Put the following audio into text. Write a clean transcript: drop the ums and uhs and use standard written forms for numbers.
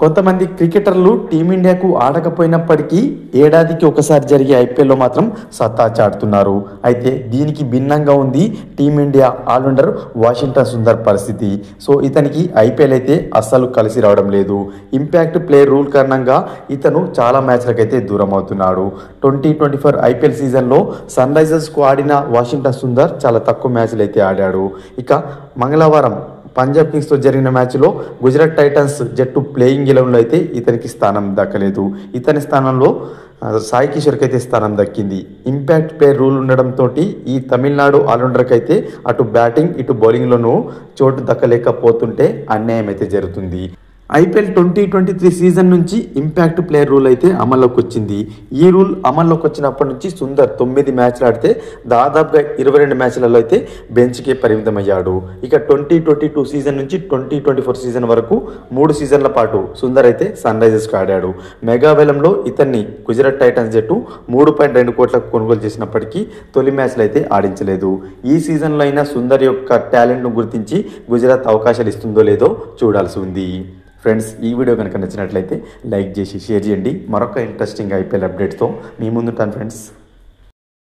కొంతమంది క్రికెటర్లు టీమిండియాకు ఆడకపోయినప్పటికీ ఏడాదికి ఒకసారి జరిగే ఐపీఎల్లో మాత్రం సత్తా చాటుతున్నారు. అయితే దీనికి భిన్నంగా ఉంది టీమిండియా ఆల్రౌండర్ వాషింగ్టన్ సుందర్ పరిస్థితి. సో ఇతనికి ఐపీఎల్ అయితే అస్సలు కలిసి రావడం లేదు. ఇంపాక్ట్ ప్లేయర్ రూల్ కారణంగా ఇతను చాలా మ్యాచ్లకైతే దూరం అవుతున్నాడు. 2024 ఐపీఎల్ సీజన్లో సన్ రైజర్స్కు ఆడిన వాషింగ్టన్ సుందర్ చాలా తక్కువ మ్యాచ్లు అయితే ఆడాడు. ఇక మంగళవారం పంజాబ్ కింగ్స్తో జరిగిన మ్యాచ్లో గుజరాత్ టైటన్స్ జట్టు ప్లేయింగ్ 11లో అయితే ఇతనికి స్థానం దక్కలేదు. ఇతని స్థానంలో సాయి కిషోర్కి అయితే స్థానం దక్కింది. ఇంపాక్ట్ ప్లేయర్ రూల్ ఉండడంతో ఈ తమిళనాడు ఆల్రౌండర్కి అయితే అటు బ్యాటింగ్ ఇటు బౌలింగ్లోనూ చోటు దక్కలేకపోతుంటే అన్యాయం అయితే జరుగుతుంది. ఐపీఎల్ 2023 సీజన్ నుంచి ఇంపాక్ట్ ప్లేయర్ రూల్ అయితే అమల్లోకి వచ్చింది. ఈ రూల్ అమల్లోకి వచ్చినప్పటి నుంచి సుందర్ 9 మ్యాచ్లు ఆడితే దాదాపుగా 22 మ్యాచ్లలో అయితే బెంచ్కే పరిమితమయ్యాడు. ఇక 2022 సీజన్ నుంచి 2024 సీజన్ వరకు 3 సీజన్ల పాటు సుందర్ అయితే సన్ రైజర్స్కి ఆడాడు. మెగా వేలంలో ఇతన్ని గుజరాత్ టైటన్స్ జట్టు 3.2 కోట్లకు కొనుగోలు చేసినప్పటికీ తొలి మ్యాచ్లు అయితే ఆడించలేదు. ఈ సీజన్లో అయినా సుందర్ యొక్క టాలెంట్ను గుర్తించి గుజరాత్ అవకాశాలు ఇస్తుందో లేదో చూడాల్సి ఉంది. ఫ్రెండ్స్, ఈ వీడియో కనుక నచ్చినట్లయితే లైక్ చేసి షేర్ చేయండి. మరొక ఇంట్రెస్టింగ్ ఐపీఎల్ అప్డేట్తో మీ ముందుంటాను ఫ్రెండ్స్.